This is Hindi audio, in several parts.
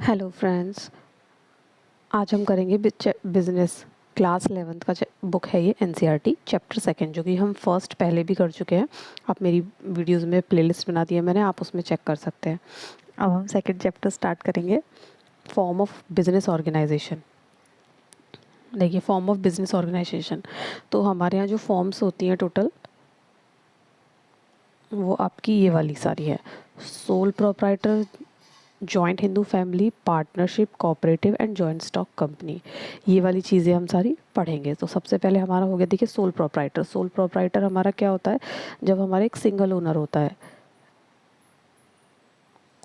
हेलो फ्रेंड्स, आज हम करेंगे बिजनेस क्लास 11th का बुक है ये एनसीईआरटी चैप्टर सेकंड, जो कि हम फर्स्ट पहले भी कर चुके हैं। आप मेरी वीडियोस में प्लेलिस्ट बना दी है मैंने, आप उसमें चेक कर सकते हैं। अब हम सेकंड चैप्टर स्टार्ट करेंगे, फॉर्म ऑफ बिजनेस ऑर्गेनाइजेशन। देखिए, फॉर्म ऑफ बिजनेस ऑर्गेनाइजेशन, तो हमारे यहाँ जो फॉर्म्स होती हैं टोटल, वो आपकी ये वाली सारी है। Sole proprietor, joint Hindu family, partnership, cooperative and joint stock company, ये वाली चीज़ें हम सारी पढ़ेंगे। तो सबसे पहले हमारा हो गया, देखिए, सोल प्रोप्राइटर। सोल प्रोप्राइटर हमारा क्या होता है? जब हमारा एक सिंगल ओनर होता है।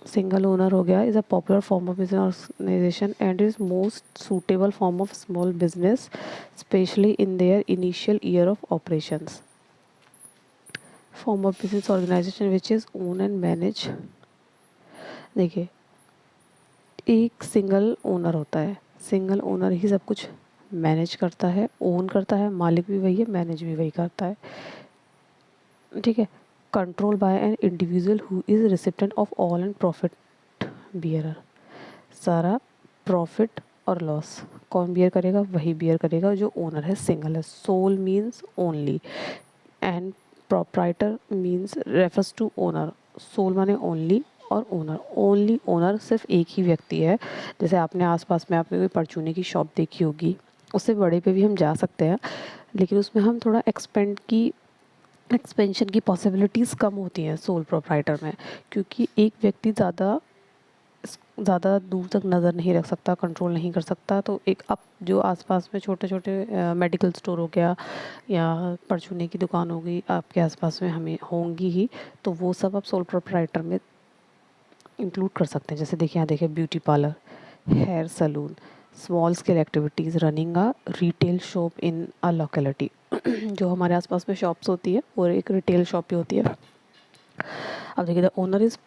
सिंगल ओनर हो गया, is a popular form of business organization and is most suitable form of small business, specially in their initial year of operations. Form of business organization which is own and manage. देखिए, एक सिंगल ओनर होता है, सिंगल ओनर ही सब कुछ मैनेज करता है, ओन करता है, मालिक भी वही है, मैनेज भी वही करता है। ठीक है। Control by an individual who is recipient of all and profit bearer. सारा प्रॉफिट और लॉस कौन बियर करेगा? वही बियर करेगा जो ओनर है, सिंगल है। Sole means only and proprietor means refers to owner. Sole माने ओनली और ओनर, ओनली ओनर सिर्फ एक ही व्यक्ति है। जैसे आपने आसपास में आपने कोई परचूने की शॉप देखी होगी, उससे बड़े पे भी हम जा सकते हैं, लेकिन उसमें हम थोड़ा एक्सपेंशन की पॉसिबिलिटीज़ कम होती हैं सोल प्रोप्राइटर में, क्योंकि एक व्यक्ति ज़्यादा दूर तक नज़र नहीं रख सकता, कंट्रोल नहीं कर सकता। तो एक अब जो आसपास में छोटे छोटे मेडिकल स्टोर हो गया या परचूने की दुकान हो गई, आपके आसपास में हमें होंगी ही, तो वो सब आप सोल प्रोप्राइटर में इंक्लूड कर सकते हैं। जैसे देखिए, यहाँ देखिए, beauty parlour, hair salon, small scale activities, running a retail shop in a locality. जो हमारे आसपास में शॉप्स होती है वो एक रिटेल शॉप ही होती है। अब देखिए, the owner is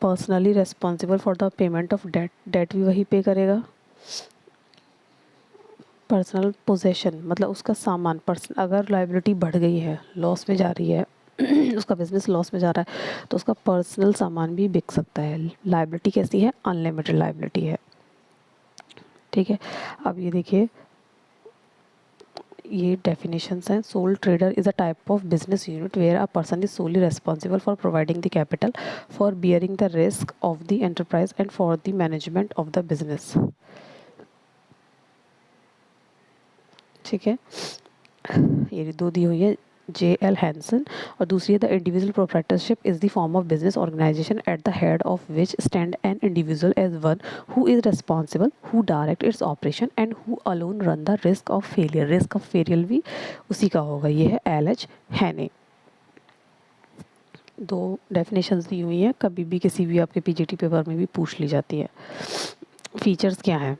personally responsible for the payment of debt, debt भी वही पे करेगा। पर्सनल पोजेशन मतलब उसका सामान, पर्सन अगर लाइबिलिटी बढ़ गई है, लॉस में जा रही है, उसका बिजनेस लॉस में जा रहा है, तो उसका पर्सनल सामान भी बिक सकता है। लाइबिलिटी कैसी है? अनलिमिटेड लाइबिलिटी है। ठीक है। अब ये देखिए, ये डेफिनेशंस हैं। Sole trader is a type of business unit where a person is solely responsible for providing the capital, for bearing the risk of the enterprise and for the management of the business. ठीक है। ये दो दी हुई है, J.L. हैंसन, और दूसरी है the individual proprietorship is the form of business organization at the head of which stand an individual as one who is responsible, who direct its operation and who alone run the risk of failure. Risk of failure भी उसी का होगा। ये है L.H. हैने। दो डेफिनेशंस दी हुई हैं, कभी भी किसी भी आपके पीजीटी पेपर में भी पूछ ली जाती है। फीचर्स क्या हैं?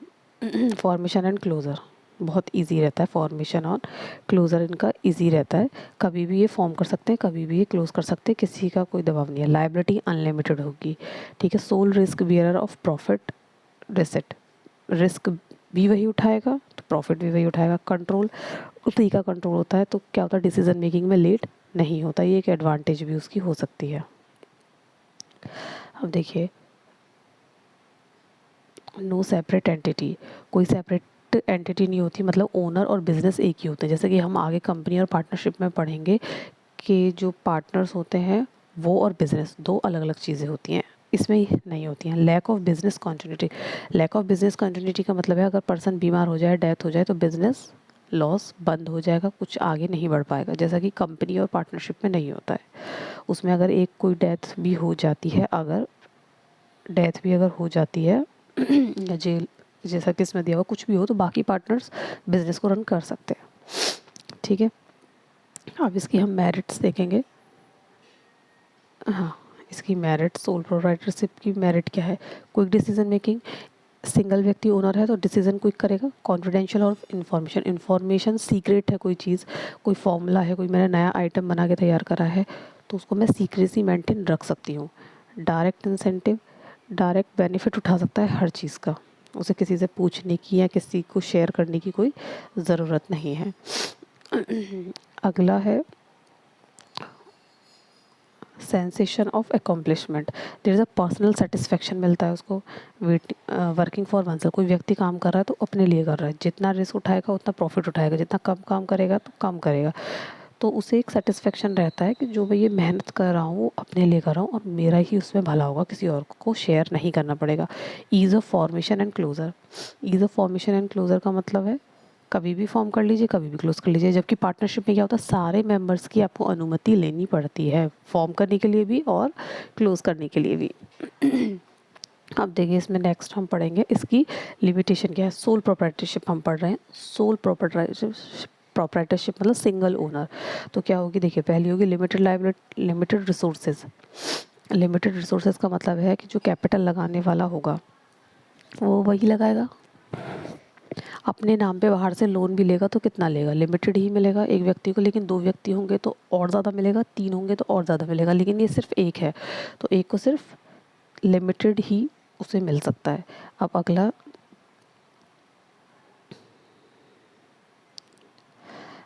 फॉर्मेशन एंड क्लोजर बहुत इजी रहता है, फॉर्मेशन और क्लोजर इनका इजी रहता है। कभी भी ये फॉर्म कर सकते हैं, कभी भी ये क्लोज कर सकते हैं, किसी का कोई दबाव नहीं है। लाइबिलिटी अनलिमिटेड होगी। ठीक है। Sole risk bearer of profit receipt, risk भी वही उठाएगा तो प्रॉफिट भी वही उठाएगा। कंट्रोल उसी का कंट्रोल होता है, तो क्या होता है? डिसीजन मेकिंग में लेट नहीं होता। ये एक एडवांटेज भी उसकी हो सकती है। अब देखिए, नो सेपरेट एंटिटी, कोई सेपरेट एंटिटी नहीं होती, मतलब ओनर और बिजनेस एक ही होते हैं। जैसे कि हम आगे कंपनी और पार्टनरशिप में पढ़ेंगे कि जो पार्टनर्स होते हैं वो और बिजनेस दो अलग अलग चीज़ें होती हैं, इसमें ही नहीं होती हैं। Lack of business continuity, lack of business continuity का मतलब है अगर पर्सन बीमार हो जाए, डेथ हो जाए, तो बिजनेस लॉस बंद हो जाएगा, कुछ आगे नहीं बढ़ पाएगा, जैसा कि कंपनी और पार्टनरशिप में नहीं होता है। उसमें अगर एक कोई डेथ भी हो जाती है, अगर डेथ भी अगर हो जाती है या जेल जैसा कि इसमें दिया हुआ कुछ भी हो, तो बाकी पार्टनर्स बिजनेस को रन कर सकते हैं। ठीक है। अब इसकी हम मेरिट्स देखेंगे। हाँ, इसकी मेरिट, सोल प्रोप्राइटरशिप की मेरिट क्या है? क्विक डिसीजन मेकिंग, सिंगल व्यक्ति ओनर है तो डिसीजन क्विक करेगा। कॉन्फिडेंशियल और इन्फॉर्मेशन, इन्फॉर्मेशन सीक्रेट है, कोई चीज़, कोई फॉर्मूला है, कोई मैंने नया आइटम बना के तैयार करा है, तो उसको मैं सीक्रेसी मेंटेन रख सकती हूँ। डायरेक्ट इंसेंटिव, डायरेक्ट बेनिफिट उठा सकता है हर चीज़ का, उसे किसी से पूछने की या किसी को शेयर करने की कोई ज़रूरत नहीं है। अगला है sensation of accomplishment, there is a personal satisfaction मिलता है उसको। वर्किंग फॉर वनसेल्फ, कोई व्यक्ति काम कर रहा है तो अपने लिए कर रहा है, जितना रिस्क उठाएगा उतना प्रॉफिट उठाएगा, जितना कम काम करेगा तो कम करेगा, तो उसे एक सेटिस्फेक्शन रहता है कि जो मैं ये मेहनत कर रहा हूँ वो अपने लिए कर रहा हूँ और मेरा ही उसमें भला होगा, किसी और को शेयर नहीं करना पड़ेगा। Ease of formation and closure, ease of formation and closure का मतलब है कभी भी फॉर्म कर लीजिए, कभी भी क्लोज कर लीजिए। जबकि पार्टनरशिप में क्या होता है, सारे मेंबर्स की आपको अनुमति लेनी पड़ती है, फॉर्म करने के लिए भी और क्लोज करने के लिए भी। अब देखिए इसमें नेक्स्ट हम पढ़ेंगे इसकी लिमिटेशन क्या है। सोल प्रोप्राइटरशिप हम पढ़ रहे हैं। सोल प्रोप्राइटरशिप मतलब सिंगल ओनर। तो क्या होगी, देखिए पहली होगी limited liability, limited resources. Limited resources का मतलब है कि जो कैपिटल लगाने वाला होगा वो वही लगाएगा। अपने नाम पे बाहर से लोन भी लेगा तो कितना लेगा, लिमिटेड ही मिलेगा एक व्यक्ति को, लेकिन दो व्यक्ति होंगे तो और ज़्यादा मिलेगा, तीन होंगे तो और ज़्यादा मिलेगा, लेकिन ये सिर्फ एक है तो एक को सिर्फ लिमिटेड ही उसे मिल सकता है। अब अगला,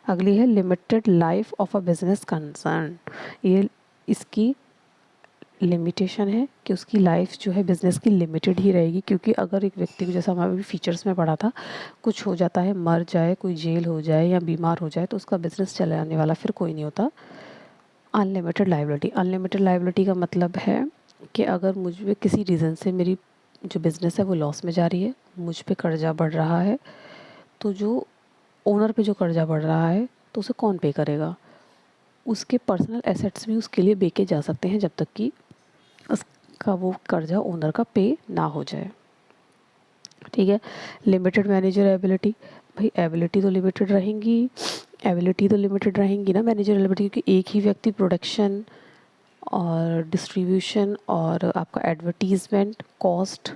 अगली है limited life of a business concern. ये इसकी लिमिटेशन है कि उसकी लाइफ जो है बिज़नेस की लिमिटेड ही रहेगी, क्योंकि अगर एक व्यक्ति को, जैसा हमारे भी फीचर्स में पढ़ा था, कुछ हो जाता है, मर जाए, कोई जेल हो जाए या बीमार हो जाए तो उसका बिज़नेस चलाने वाला फिर कोई नहीं होता। अनलिमिटेड लाइबिलिटी, अनलिमिटेड लाइबिलिटी का मतलब है कि अगर मुझ पे किसी रीज़न से मेरी जो बिज़नेस है वो लॉस में जा रही है, मुझ पे कर्जा बढ़ रहा है, तो जो ओनर पे जो कर्जा बढ़ रहा है तो उसे कौन पे करेगा, उसके पर्सनल एसेट्स भी उसके लिए बेचे जा सकते हैं जब तक कि उसका वो कर्जा ओनर का पे ना हो जाए। ठीक है। लिमिटेड मैनेजर एबिलिटी, भाई एबिलिटी तो लिमिटेड रहेंगी, एबिलिटी तो लिमिटेड रहेंगी ना मैनेजर एबिलिटी, क्योंकि एक ही व्यक्ति प्रोडक्शन और डिस्ट्रीब्यूशन और आपका एडवर्टीजमेंट, कॉस्ट,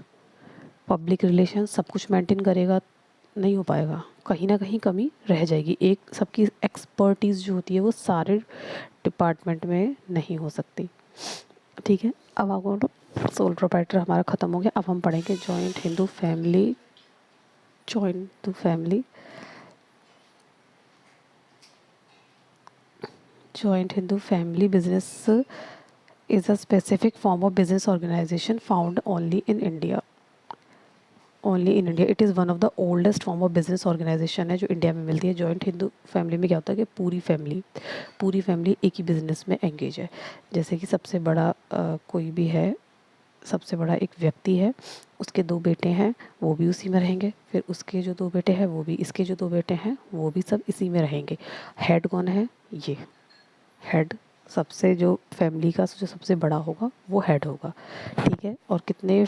पब्लिक रिलेशन सब कुछ मेंटेन करेगा, नहीं हो पाएगा, कहीं ना कहीं कमी रह जाएगी। एक सबकी एक्सपर्टीज़ जो होती है वो सारे डिपार्टमेंट में नहीं हो सकती। ठीक है। अब आपको सोल प्रोप्राइटर हमारा ख़त्म हो गया। अब हम पढ़ेंगे joint Hindu family, joint Hindu family, joint Hindu family business is a specific form of business organization found only in India. Only in India, it is one of the oldest form of business organization है जो इंडिया में मिलती है। जॉइंट हिंदू फैमिली में क्या होता है कि पूरी फैमिली एक ही बिजनेस में एंगेज है। जैसे कि सबसे बड़ा कोई भी है, सबसे बड़ा एक व्यक्ति है, उसके दो बेटे हैं, वो भी उसी में रहेंगे, फिर उसके जो दो बेटे हैं वो भी, इसके जो दो बेटे हैं वो भी सब इसी में रहेंगे। हेड कौन है, ये हेड, सबसे जो फैमिली का जो सबसे बड़ा होगा वो हेड होगा। ठीक है। और कितने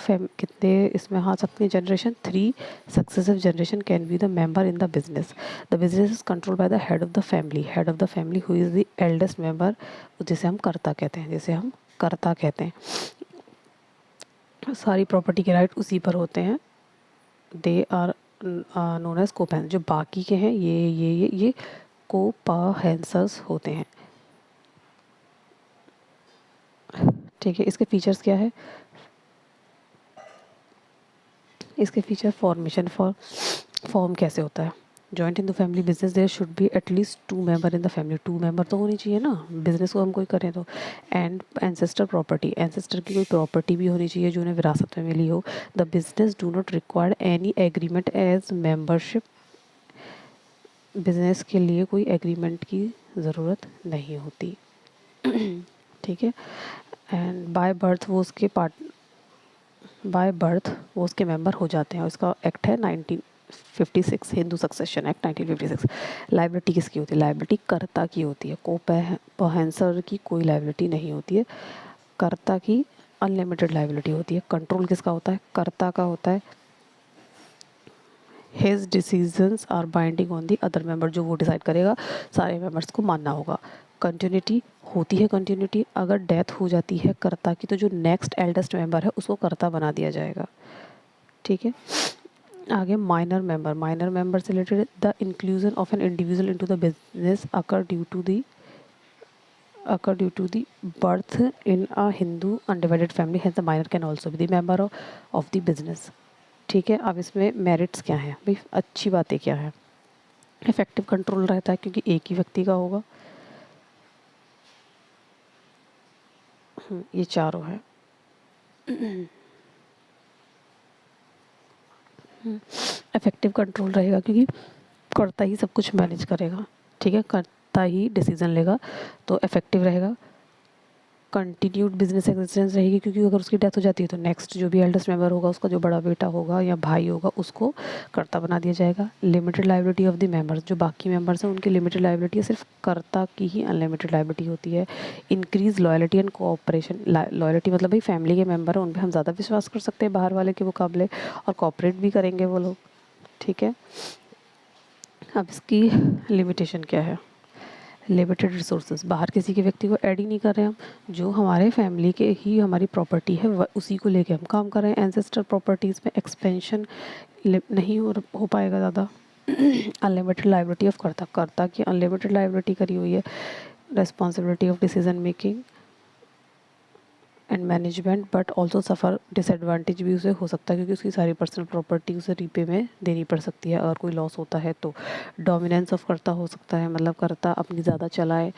इसमें आ सकते हैं generation, 3 successive generation can be the member in the business is control by the head of the family, head of the family who is the eldest member, जिसे हम कर्ता कहते हैं, सारी प्रॉपर्टी के राइट उसी पर होते हैं। दे आर नोन एज कोपैन, जो बाकी के हैं ये कोपाहेंसर्स होते हैं। ठीक है। इसके फीचर्स क्या है, इसके फीचर फॉर्मेशन, फॉर्म कैसे होता है। Joint in the family business there should be at least 2 member in the family, 2 member तो होनी चाहिए ना, बिजनेस को हम कोई करें तो। एंड एंसेस्टर प्रॉपर्टी, एंसेस्टर की कोई प्रॉपर्टी भी होनी चाहिए जो उन्हें विरासत में मिली हो। The business do not require any agreement as membership, business के लिए कोई एग्रीमेंट की ज़रूरत नहीं होती। ठीक है। एंड बाय बर्थ वो उसके मेंबर हो जाते हैं। इसका एक्ट है 1956, हिंदू सक्सेशन एक्ट 1956। लाइबिलिटी किसकी होती है, लाइबिलिटी कर्ता की होती है, कोपैहेंसर की कोई लाइबिलिटी नहीं होती है, कर्ता की अनलिमिटेड लाइबिलिटी होती है। कंट्रोल किसका होता है, कर्ता का होता है। His decisions are binding on the other member, जो वो डिसाइड करेगा सारे मेंबर्स को मानना होगा। कंटिन्यूटी होती है, कंटिन्यूटी अगर डेथ हो जाती है कर्ता की तो जो नेक्स्ट एल्डेस्ट मेंबर है उसको कर्ता बना दिया जाएगा। ठीक है। आगे माइनर मेंबर से related, the inclusion of an individual into the business occur due to the birth in a Hindu undivided family, hence the minor can also be the member of the business. ठीक है। अब इसमें मेरिट्स क्या हैं भाई, अच्छी बातें क्या है। इफेक्टिव कंट्रोल रहता है क्योंकि एक ही व्यक्ति का होगा। ये चारों है। इफेक्टिव कंट्रोल रहेगा क्योंकि कर्ता ही सब कुछ मैनेज करेगा, ठीक है, कर्ता ही डिसीजन लेगा, तो इफेक्टिव रहेगा। कंटिन्यूड बिजनेस एग्जिस्टेंस रहेगी क्योंकि अगर उसकी डेथ हो जाती है तो नेक्स्ट जो भी एल्डेस्ट मेंबर होगा, उसका जो बड़ा बेटा होगा या भाई होगा, उसको कर्ता बना दिया जाएगा। Limited liability of the members, जो बाकी मेंबर्स हैं उनकी लिमिटेड लायबिलिटी है, सिर्फ कर्ता की ही अनलिमिटेड लायबिलिटी होती है। Increase loyalty and cooperation, loyalty मतलब भाई फैमिली के मेंबर हैं, उन पर हम ज़्यादा विश्वास कर सकते हैं बाहर वाले के मुकाबले, और कोऑपरेट भी करेंगे वो लोग, ठीक है। अब इसकी लिमिटेशन क्या है? लिमिटेड रिसोर्सेज, बाहर किसी के व्यक्ति को ऐड ही नहीं कर रहे हैं हम, जो हमारे फैमिली के ही हमारी प्रॉपर्टी है उसी को लेके हम काम कर रहे हैं। एंसेस्टर प्रॉपर्टीज़ में एक्सपेंशन नहीं हो पाएगा ज़्यादा। अनलिमिटेड लाइबिलिटी ऑफ कर्ता की अनलिमिटेड लाइबिलिटी करी हुई है। Responsibility of decision making and management, but also suffer disadvantage भी उसे हो सकता है क्योंकि उसकी सारी पर्सनल प्रॉपर्टी उसे रीपे में देनी पड़ सकती है अगर कोई लॉस होता है तो। डोमिनेंस ऑफ कर्ता हो सकता है, मतलब कर्ता अपनी ज़्यादा चलाए,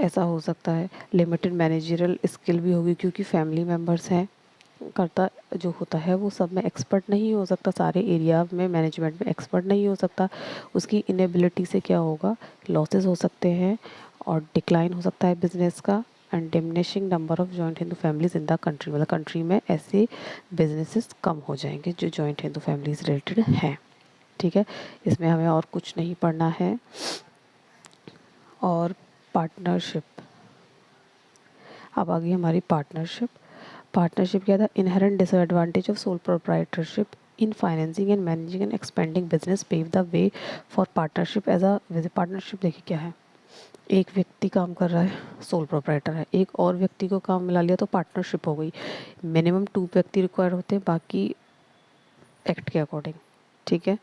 ऐसा हो सकता है। लिमिटेड मैनेजरियल स्किल भी होगी क्योंकि फैमिली मेम्बर्स हैं। कर्ता जो होता है वो सब में एक्सपर्ट नहीं हो सकता, सारे एरिया में मैनेजमेंट में एक्सपर्ट नहीं हो सकता। उसकी इनेबिलिटी से क्या होगा, लॉसेस हो सकते हैं और डिक्लाइन हो सकता है बिजनेस का। And diminishing number of joint Hindu families in the country, मतलब कंट्री में ऐसे बिजनेसेस कम हो जाएंगे जो जॉइंट हिंदू फैमिलीज रिलेटेड हैं, ठीक है। इसमें हमें और कुछ नहीं पढ़ना है। और पार्टनरशिप, अब आ गई हमारी पार्टनरशिप। पार्टनरशिप क्या था? Inherent disadvantage of sole proprietorship in financing and managing and expending business pave the way for partnership as a partnership. देखिए क्या है, एक व्यक्ति काम कर रहा है, सोल प्रोप्राइटर है, एक और व्यक्ति को काम मिला लिया तो पार्टनरशिप हो गई। मिनिमम 2 व्यक्ति रिक्वायर होते हैं, बाकी एक्ट के अकॉर्डिंग, ठीक है।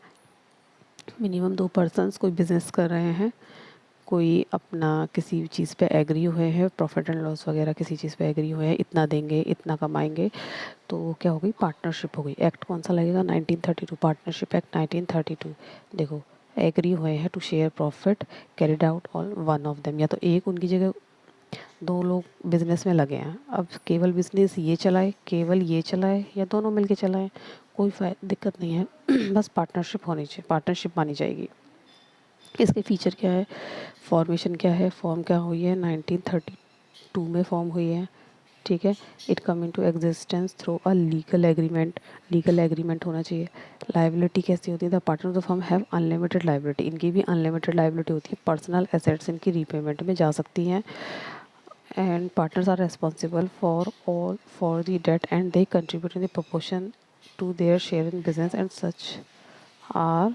मिनिमम 2 पर्सन्स कोई बिजनेस कर रहे हैं, कोई अपना किसी चीज़ पे एग्री हुए हैं, प्रॉफिट एंड लॉस वगैरह किसी चीज़ पे एग्री हुए हैं, इतना देंगे इतना कमाएंगे, तो वो क्या हो गई, पार्टनरशिप हो गई। एक्ट कौन सा लगेगा? 1932, पार्टनरशिप एक्ट 1932। देखो, एग्री हुए हैं to share profit carried out on one of them, या तो एक उनकी जगह 2 लोग बिजनेस में लगे हैं, अब केवल बिजनेस ये चलाए, केवल ये चलाए, या दोनों मिलके चलाएं, कोई दिक्कत नहीं है। बस पार्टनरशिप होनी चाहिए, पार्टनरशिप मानी जाएगी। इसके फीचर क्या है, फॉर्मेशन क्या है, फॉर्म क्या हुई है, 1932 में फॉर्म हुई है, ठीक है। It come into existence through a legal agreement, legal agreement होना चाहिए। लाइबिलिटी कैसी होती है? The partner of the firm have unlimited liability, इनकी भी अनलिमिटेड लाइबिलिटी होती है, पर्सनल एसेट्स इनकी रीपेमेंट में जा सकती हैं। And partners are responsible for all for the debt and they contribute in the proportion to their share in business and such are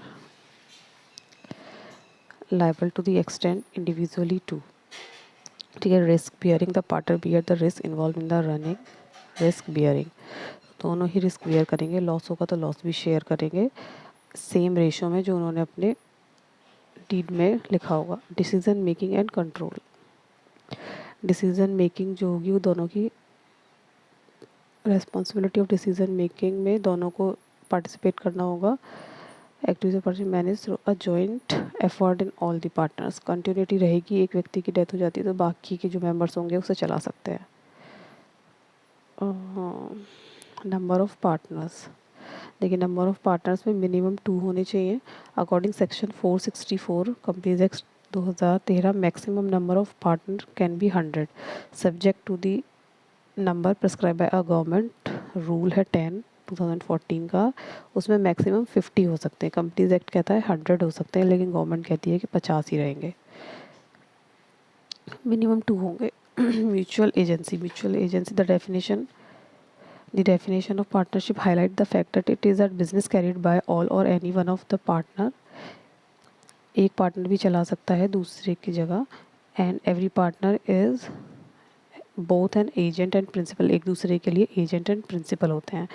liable to the extent individually too, ठीक है। Risk bearing, the partner bear the risk involve in the running, risk bearing, दोनों ही रिस्क बियर करेंगे, लॉस होगा तो लॉस भी शेयर करेंगे सेम रेशो में जो उन्होंने अपने डीड में लिखा होगा। Decision making and control, decision making जो होगी वो दोनों की रेस्पॉन्सिबिलिटी ऑफ डिसीजन मेकिंग में दोनों को पार्टिसिपेट करना होगा। Activity person manage through a joint effort in all the partners, continuity रहेगी, एक व्यक्ति की डेथ हो जाती है तो बाकी के जो मेंबर्स होंगे उसे चला सकते हैं। नंबर ऑफ पार्टनर्स, देखिए नंबर ऑफ पार्टनर्स में मिनिमम 2 होने चाहिए। According section 464 companies act 2013, maximum number of partner can be 100 subject to the number prescribe by a government rule है 10 2014 का, उसमें मैक्सिमम 50 हो सकते हैं। कंपनीज एक्ट कहता है 100 हो सकते हैं, लेकिन गवर्नमेंट कहती है कि 50 ही रहेंगे। मिनिमम 2 होंगे। Mutual agency, mutual agency the definition of partnership highlight the fact that it is a business carried by all or any one of the partner, एक पार्टनर भी चला सकता है दूसरे की जगह। And every partner is both an agent and principal, एक दूसरे के लिए एजेंट एंड प्रिंसिपल होते हैं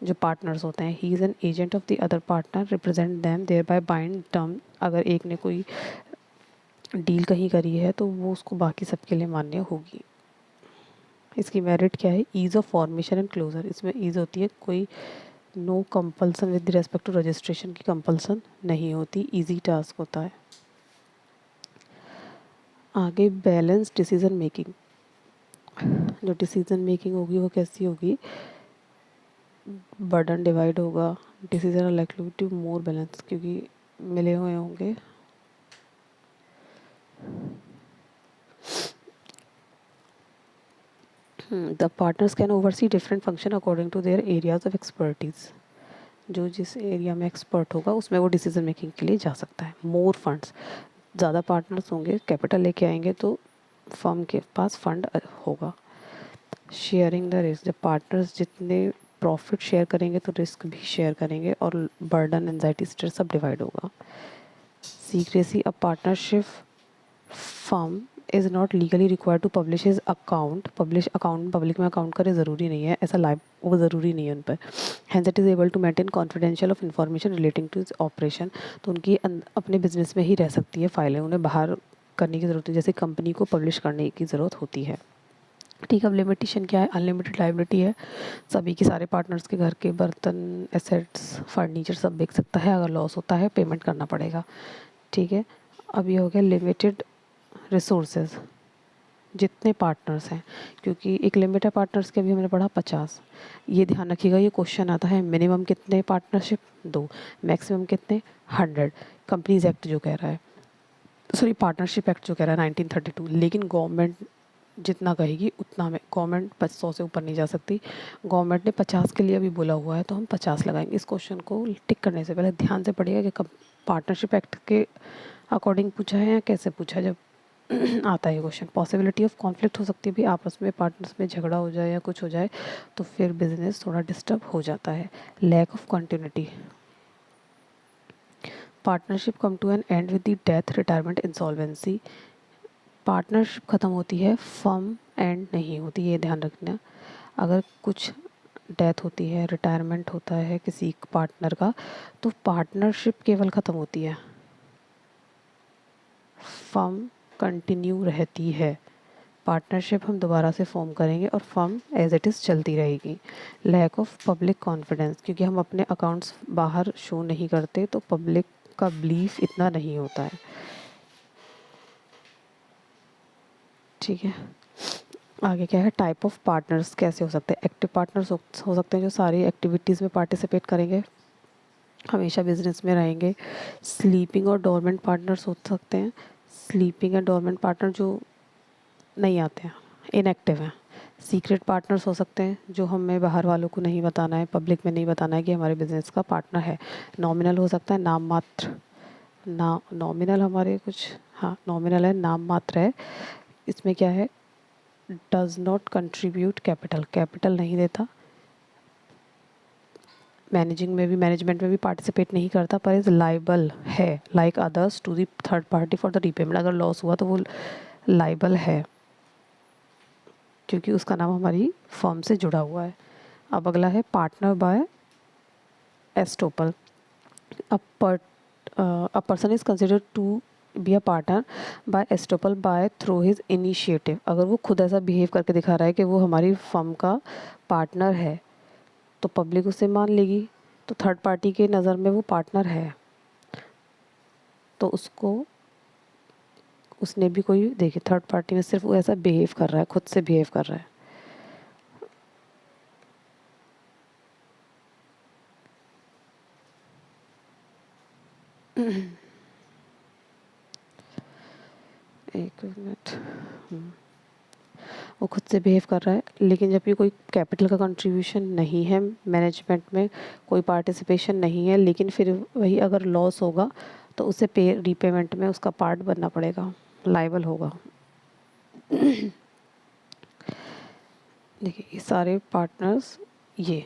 जो पार्टनर्स होते हैं। He is an agent of the other partner represent them thereby bind term, अगर एक ने कोई डील कहीं करी है तो वो उसको बाकी सबके लिए मान्य होगी। इसकी मेरिट क्या है? Ease of formation and closure, इसमें ईज़ होती है, कोई no compulsion with respect to registration की कंपल्सन नहीं होती, इजी टास्क होता है। आगे बैलेंस डिसीजन मेकिंग, जो डिसीजन मेकिंग होगी वो कैसी होगी, बर्डन डिवाइड होगा, decision are likely to more balance, क्योंकि मिले हुए होंगे। The partners can oversee different function according to their areas of expertise. जो जिस एरिया में एक्सपर्ट होगा उसमें वो डिसीजन मेकिंग के लिए जा सकता है। मोर फंड्स, ज़्यादा पार्टनर्स होंगे, कैपिटल लेके आएंगे तो फर्म के पास फंड होगा। शेयरिंग द रिस्क, जब पार्टनर्स जितने प्रॉफिट शेयर करेंगे तो रिस्क भी शेयर करेंगे और बर्डन, एंजाइटी, स्ट्रेस सब डिवाइड होगा। Secrecy, a partnership firm is not legally required to publish his account. Publish account, public में अकाउंट करे ज़रूरी नहीं है, ऐसा लाइव वो ज़रूरी नहीं है उन पर। Hence it is able to maintain confidential of information relating to is operation. तो उनकी अपने बिजनेस में ही रह सकती है फाइलें, उन्हें बाहर करने की ज़रूरत है, जैसे कंपनी को पब्लिश करने की ज़रूरत होती है। ठीक है, अब लिमिटेशन क्या है, अनलिमिटेड लाइबिलिटी है, सभी के सारे पार्टनर्स के घर के बर्तन, एसेट्स, फर्नीचर सब बिक सकता है, अगर लॉस होता है पेमेंट करना पड़ेगा। ठीक है, अब ये हो गया लिमिटेड रिसोर्सेज, जितने पार्टनर्स हैं, क्योंकि एक लिमिट है पार्टनर्स के, अभी हमने पढ़ा 50। ये ध्यान रखिएगा, ये क्वेश्चन आता है मिनिमम कितने पार्टनरशिप, 2, मैक्सिमम कितने, 100, कंपनीज एक्ट जो कह रहा है, सॉरी पार्टनरशिप एक्ट जो कह रहा है 1932। लेकिन गवर्नमेंट जितना कहेगी उतना में, गवर्नमेंट 100 से ऊपर नहीं जा सकती। गवर्नमेंट ने 50 के लिए अभी बोला हुआ है तो हम 50 लगाएंगे। इस क्वेश्चन को टिक करने से पहले ध्यान से पढ़िएगा कि पार्टनरशिप एक्ट के अकॉर्डिंग पूछा है या कैसे पूछा है। जब आता है क्वेश्चन, पॉसिबिलिटी ऑफ कॉन्फ्लिक्ट हो सकती है भी, आपस में पार्टनर्स में झगड़ा हो जाए या कुछ हो जाए तो फिर बिजनेस थोड़ा डिस्टर्ब हो जाता है। Lack of continuity, partnership come to an end with the death, retirement, insolvency. Partnership ख़त्म होती है, फर्म एंड नहीं होती, ये ध्यान रखना। अगर कुछ डेथ होती है, रिटायरमेंट होता है किसी पार्टनर का, तो पार्टनरशिप केवल ख़त्म होती है, फर्म कंटिन्यू रहती है। पार्टनरशिप हम दोबारा से फॉर्म करेंगे और फर्म एज इट इज़ चलती रहेगी। लैक ऑफ पब्लिक कॉन्फिडेंस, क्योंकि हम अपने अकाउंट्स बाहर शो नहीं करते तो पब्लिक का बिलीफ इतना नहीं होता है। ठीक है, आगे क्या है, टाइप ऑफ पार्टनर्स कैसे हो सकते हैं। एक्टिव पार्टनर्स हो सकते हैं जो सारी एक्टिविटीज़ में पार्टिसिपेट करेंगे, हमेशा बिजनेस में रहेंगे। स्लीपिंग और डोरमेंट पार्टनर्स हो सकते हैं, स्लीपिंग एंड डोरमेंट पार्टनर जो नहीं आते हैं, इनएक्टिव हैं। सीक्रेट पार्टनर्स हो सकते हैं जो हमें बाहर वालों को नहीं बताना है, पब्लिक में नहीं बताना है कि हमारे बिजनेस का पार्टनर है। नॉमिनल हो सकता है, नाम मात्र, ना नॉमिनल हमारे कुछ, हाँ नॉमिनल है, नाम मात्र है। इसमें क्या है, does not contribute capital, capital नहीं देता, मैनेजिंग में भी, मैनेजमेंट में भी पार्टिसिपेट नहीं करता, पर इज़ लाइबल है like others to the third party for the repayment. अगर लॉस हुआ तो वो लाइबल है क्योंकि उसका नाम हमारी फर्म से जुड़ा हुआ है। अब अगला है partner by estoppel, a person is considered to be a partner by estoppel by through his initiative. अगर वो खुद ऐसा बिहेव करके दिखा रहा है कि वो हमारी फर्म का पार्टनर है तो पब्लिक उसे मान लेगी, तो थर्ड पार्टी के नज़र में वो पार्टनर है, तो उसको, उसने भी कोई, देखिए थर्ड पार्टी में सिर्फ वो ऐसा बिहेव कर रहा है, खुद से बिहेव कर रहा है। एक मिनट, वो खुद से बिहेव कर रहा है, लेकिन जब भी कोई कैपिटल का कंट्रीब्यूशन नहीं है, मैनेजमेंट में कोई पार्टिसिपेशन नहीं है, लेकिन फिर वही अगर लॉस होगा तो उसे पे रीपेमेंट में उसका पार्ट बनना पड़ेगा, लाइबल होगा। देखिए ये सारे पार्टनर्स, ये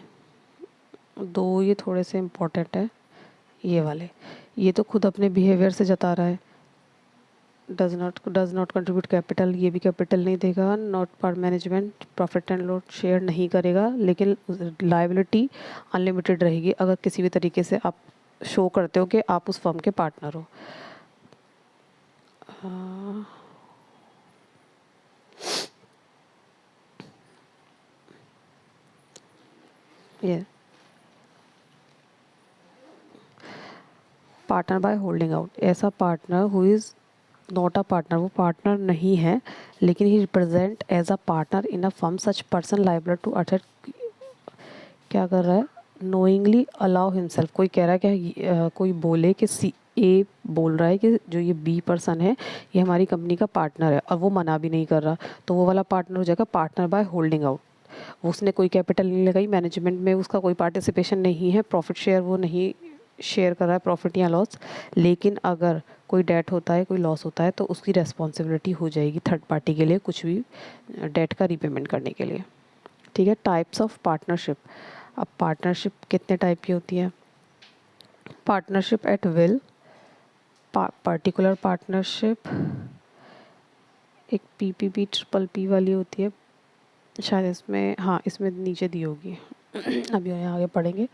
दो ये थोड़े से इम्पोर्टेंट है, ये वाले, ये तो खुद अपने बिहेवियर से जता रहा है। डज नॉट कंट्रीब्यूट कैपिटल, ये भी कैपिटल नहीं देगा। Not part management, profit and loss share नहीं करेगा, लेकिन लाइबिलिटी अनलिमिटेड रहेगी अगर किसी भी तरीके से आप शो करते हो कि आप उस फर्म के पार्टनर हो। ये पार्टनर बाय होल्डिंग आउट, ऐसा partner who is not a partner, वो पार्टनर नहीं है, लेकिन he represent as a partner in a firm, such person liable to other, क्या कर रहा है, नोइंगली अलाउ हिमसेल्फ, कोई कह रहा है कि कोई बोले कि सी ए बोल रहा है कि जो ये बी पर्सन है ये हमारी कंपनी का पार्टनर है, और वो मना भी नहीं कर रहा, तो वो वाला पार्टनर हो जाएगा पार्टनर बाय होल्डिंग आउट। उसने कोई कैपिटल नहीं लगाई, मैनेजमेंट में उसका कोई पार्टिसिपेशन नहीं है, प्रॉफिट शेयर वो नहीं शेयर कर रहा है, प्रॉफिट या लॉस, लेकिन अगर कोई डेट होता है, कोई लॉस होता है, तो उसकी रेस्पॉन्सिबिलिटी हो जाएगी थर्ड पार्टी के लिए, कुछ भी डेट का रीपेमेंट करने के लिए। ठीक है। Types of partnership. अब पार्टनरशिप कितने टाइप की होती है? Partnership at will, particular partnership, एक पीपीपी ट्रिपल पी वाली होती है शायद, इसमें हाँ इसमें नीचे दी होगी अभी यहाँ आगे पढ़ेंगे।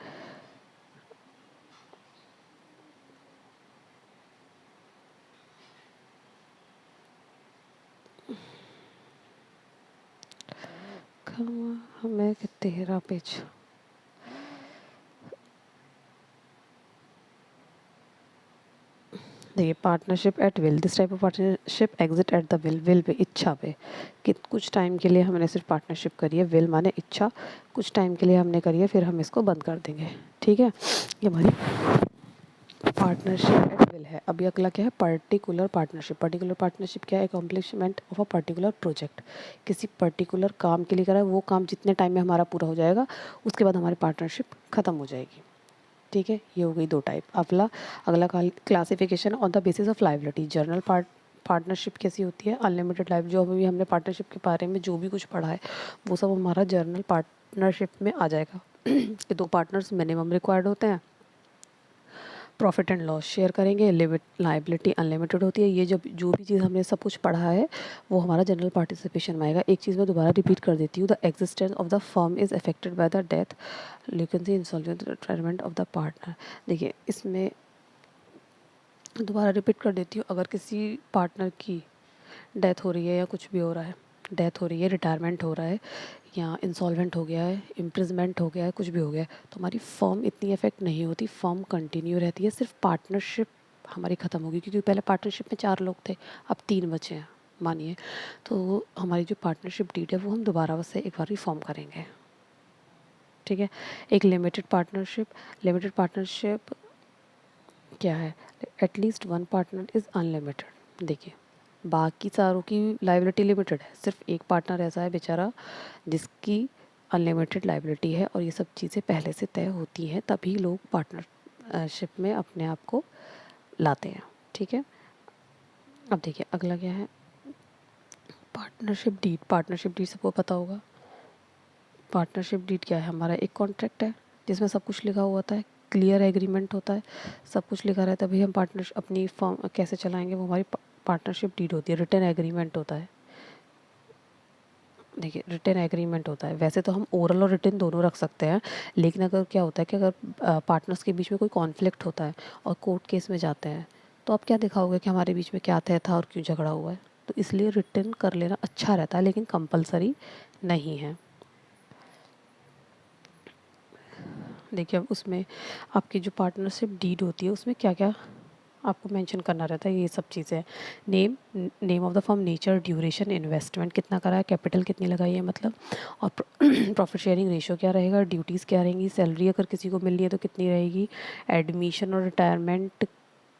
हमें 13 पेज। देखिए, partnership at will, this type of partnership exit at the will, will pay, इच्छा पे, कि कुछ टाइम के लिए हमने सिर्फ पार्टनरशिप करी है, विल माने इच्छा, कुछ टाइम के लिए हमने करी है, फिर हम इसको बंद कर देंगे। ठीक है, ये हमारी पार्टनरशिप एट विल है। अभी अगला क्या है? Particular partnership. पर्टिकुलर पार्टनरशिप क्या है? Accomplishment of a particular project, किसी पर्टिकुलर काम के लिए करा है, वो काम जितने टाइम में हमारा पूरा हो जाएगा उसके बाद हमारी पार्टनरशिप ख़त्म हो जाएगी। ठीक है, ये हो गई दो टाइप। अगला अगला classification on the basis of liability. Journal partnership कैसी होती है? अनलिमिटेड लाइफ, जो अभी हमने पार्टनरशिप के बारे में जो भी कुछ पढ़ा है वो सब हमारा जर्नल पार्टनरशिप में आ जाएगा कि दो पार्टनर्स मिनिमम रिक्वायर्ड होते हैं, प्रॉफिट एंड लॉस शेयर करेंगे, लिमिट लाइबिलिटी अनलिमिटेड होती है। ये जब जो भी चीज़ हमने सब कुछ पढ़ा है वो हमारा जनरल पार्टिसिपेशन में आएगा। एक चीज़ मैं दोबारा रिपीट कर देती हूँ, the existence of the firm is affected by the death, लेकिन the insolvent retirement of the partner. देखिए, इसमें दोबारा रिपीट कर देती हूँ, अगर किसी पार्टनर की डेथ हो रही है या कुछ भी हो रहा है, डेथ हो रही है, रिटायरमेंट हो रहा है, या इंसॉल्वेंट हो गया है, इम्प्रिजमेंट हो गया है, कुछ भी हो गया है, तो हमारी फर्म इतनी इफेक्ट नहीं होती, फर्म कंटिन्यू रहती है, सिर्फ पार्टनरशिप हमारी ख़त्म होगी, क्योंकि पहले पार्टनरशिप में 4 लोग थे, अब 3 बचे हैं मानिए, तो हमारी जो पार्टनरशिप डीड है वो हम दोबारा से एक बार रिफॉर्म करेंगे। ठीक है। एक लिमिटेड पार्टनरशिप क्या है? At least one partner is unlimited. देखिए, बाकी सारों की लाइबिलिटी लिमिटेड है, सिर्फ एक पार्टनर ऐसा है बेचारा जिसकी अनलिमिटेड लाइबिलिटी है, और ये सब चीज़ें पहले से तय होती हैं, तभी लोग पार्टनरशिप में अपने आप को लाते हैं। ठीक है। अब देखिए अगला क्या है? Partnership deed. पार्टनरशिप डीड सबको पता होगा। पार्टनरशिप डीड क्या है? हमारा एक कॉन्ट्रैक्ट है जिसमें सब कुछ लिखा हुआ होता है, क्लियर एग्रीमेंट होता है, सब कुछ लिखा रहता है, भाई हम पार्टनर अपनी फर्म कैसे चलाएंगे, वो हमारी पार्टनरशिप डीड होती है, रिटन एग्रीमेंट होता है। देखिए, रिटन एग्रीमेंट होता है, वैसे तो हम ओरल और रिटन दोनों रख सकते हैं, लेकिन अगर क्या होता है कि अगर पार्टनर्स के बीच में कोई कॉन्फ्लिक्ट होता है और कोर्ट केस में जाते हैं, तो आप क्या दिखाओगे कि हमारे बीच में क्या तय था और क्यों झगड़ा हुआ है? तो इसलिए रिटन कर लेना अच्छा रहता है, लेकिन कंपलसरी नहीं है। देखिए, अब उसमें आपकी जो पार्टनरशिप डीड होती है उसमें क्या क्या आपको मेंशन करना रहता है, ये सब चीज़ें। Name of the firm, nature, duration, investment कितना करा है, कैपिटल कितनी लगाई है मतलब, और प्रॉफिट शेयरिंग रेशियो क्या रहेगा, ड्यूटीज़ क्या रहेंगी, सैलरी अगर किसी को मिल रही है तो कितनी रहेगी, एडमिशन और रिटायरमेंट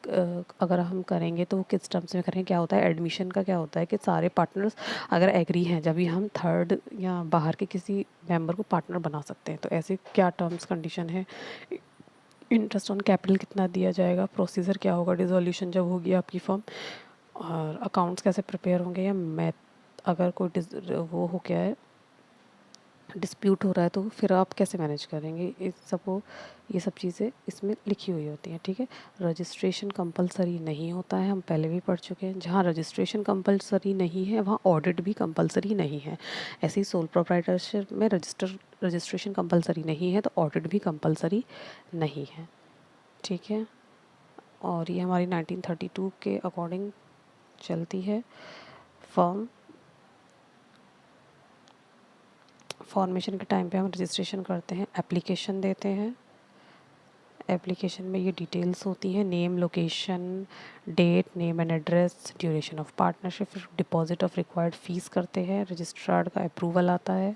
अगर हम करेंगे तो वो किस टर्म्स में करेंगे, क्या होता है एडमिशन का, क्या होता है कि सारे पार्टनर्स अगर एग्री हैं जब भी हम थर्ड या बाहर के किसी मेंबर को पार्टनर बना सकते हैं, तो ऐसे क्या टर्म्स कंडीशन है, इंटरेस्ट ऑन कैपिटल कितना दिया जाएगा, प्रोसीजर क्या होगा डिसोल्यूशन जब होगी आपकी फर्म, और अकाउंट्स कैसे प्रिपेयर होंगे, या मैथ अगर कोई वो हो गया है, डिस्प्यूट हो रहा है तो फिर आप कैसे मैनेज करेंगे, इस सब वो ये सब चीज़ें इसमें लिखी हुई होती हैं। ठीक है। रजिस्ट्रेशन कंपलसरी नहीं होता है, हम पहले भी पढ़ चुके हैं, जहाँ रजिस्ट्रेशन कंपलसरी नहीं है वहाँ ऑडिट भी कंपलसरी नहीं है। ऐसे ही सोल प्रोप्राइटरशिप में रजिस्ट्रेशन कंपलसरी नहीं है, तो ऑडिट भी कंपलसरी नहीं है। ठीक है। और ये हमारी 1932 के अकॉर्डिंग चलती है। फर्म फॉर्मेशन के टाइम पे हम रजिस्ट्रेशन करते हैं, एप्लीकेशन देते हैं, एप्लीकेशन में ये डिटेल्स होती हैं, name, location, date, name and address, duration of partnership, deposit of required fees करते हैं, रजिस्ट्रार का अप्रूवल आता है।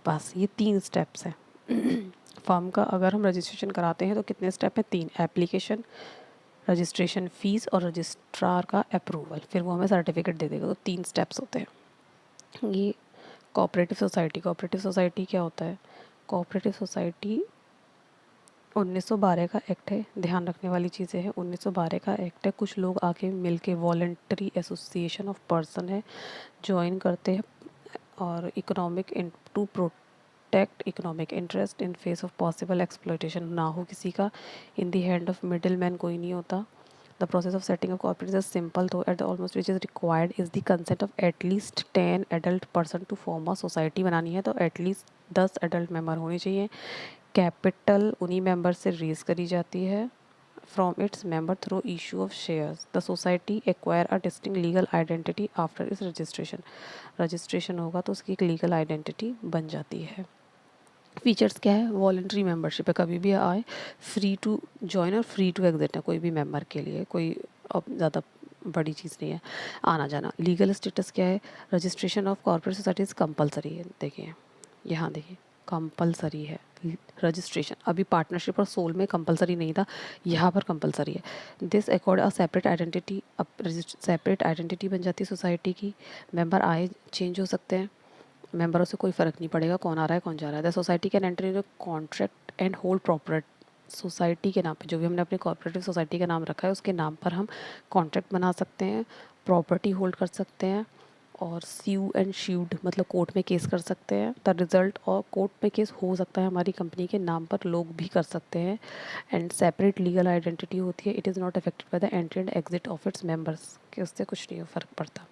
बस ये 3 स्टेप्स हैं। फर्म का अगर हम रजिस्ट्रेशन कराते हैं तो कितने स्टेप हैं? 3। एप्लीकेशन, रजिस्ट्रेशन फ़ीस और रजिस्ट्रार का अप्रूवल, फिर वो हमें सर्टिफिकेट दे देगा। तो 3 स्टेप्स होते हैं। ये कोऑपरेटिव सोसाइटी क्या होता है? कोऑपरेटिव सोसाइटी 1912 का एक्ट है। ध्यान रखने वाली चीज़ें हैं, 1912 का एक्ट है। कुछ लोग आके मिलके वॉलंटरी एसोसिएशन ऑफ पर्सन है, ज्वाइन करते हैं और economic to protect economic interest in face of possible exploitation ना हो किसी का। In the hand of middle man कोई नहीं होता। The process of setting up cooperative is simple तो at almost which is required is the consent of at least 10 adult person to form a society. बनानी है तो एटलीस्ट 10 एडल्ट मेंबर होने चाहिए। कैपिटल उन्हीं मेंबर से रेज करी जाती है from its member through issue of shares. The society acquire a distinct legal identity after its registration. Registration होगा तो उसकी एक लीगल आइडेंटिटी बन जाती है। फीचर्स क्या है? वॉलंटरी मेंबरशिप है, कभी भी आए, फ्री टू ज्वाइन और फ्री टू एग्जिट है कोई भी मेंबर के लिए, कोई अब ज़्यादा बड़ी चीज़ नहीं है आना जाना। लीगल स्टेटस क्या है? Registration of corporate societies compulsory है। देखिए यहाँ देखिए कंपलसरी है रजिस्ट्रेशन। अभी पार्टनरशिप और सोल में कंपलसरी नहीं था, यहाँ पर कंपलसरी है। This accord a separate identity, अब सेपरेट आइडेंटिटी बन जाती है सोसाइटी की। मेंबर आए चेंज हो सकते हैं, मेंबरों से कोई फ़र्क नहीं पड़ेगा कौन आ रहा है कौन जा रहा है। The society can enter in contract and hold property. Society के नाम पे, जो भी हमने अपनी कोऑपरेटिव सोसाइटी का नाम रखा है उसके नाम पर हम कॉन्ट्रैक्ट बना सकते हैं, प्रॉपर्टी होल्ड कर सकते हैं और स्यू एंड शील्ड मतलब कोर्ट में केस कर सकते हैं। द रिजल्ट और कोर्ट में केस हो सकता है हमारी कंपनी के नाम पर, लोग भी कर सकते हैं। एंड सेपरेट लीगल आइडेंटिटी होती है। It is not affected by the entry and exit of its members, कि उससे कुछ नहीं फ़र्क पड़ता।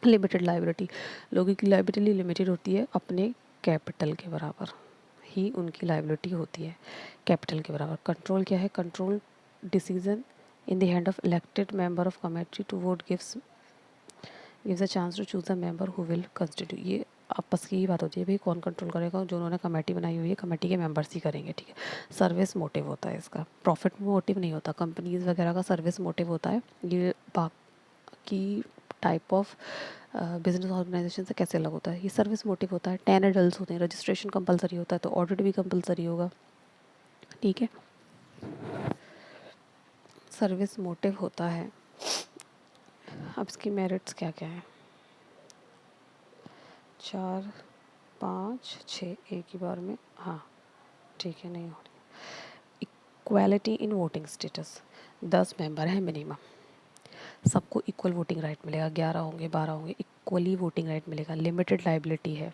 लिमिटेड लाइबिलिटी, लोगों की लाइबिलिटी लिमिटेड होती है, अपने कैपिटल के बराबर ही उनकी लाइबिलिटी होती है, कैपिटल के बराबर। कंट्रोल क्या है? Control decision in the hand of elected member of committee to vote gives a chance to choose a member who will constitute. ये आपस की ही बात होती है भाई, कौन कंट्रोल करेगा? जो उन्होंने कमेटी बनाई हुई है, कमेटी के मेंबर्स ही करेंगे, ठीक है। सर्विस मोटिव होता है इसका, प्रॉफिट मोटिव नहीं होता। कंपनीज वगैरह का सर्विस मोटिव होता है। ये बाकी टाइप ऑफ बिजनेस ऑर्गेनाइजेशन से कैसे अलग होता है? ये सर्विस मोटिव होता है। 10 एडल्ट होते हैं, रजिस्ट्रेशन कंपलसरी होता है तो ऑडिट भी कंपलसरी होगा, ठीक है। सर्विस मोटिव होता है। अब इसकी मेरिट्स क्या क्या है? 4 5 6 एक ही बार में, हाँ ठीक है, नहीं हो रही। Equality in voting status, 10 member हैं मिनिमम, सबको इक्वल वोटिंग राइट मिलेगा। 11 होंगे 12 होंगे, इक्वली वोटिंग राइट मिलेगा। लिमिटेड लाइबिलिटी है।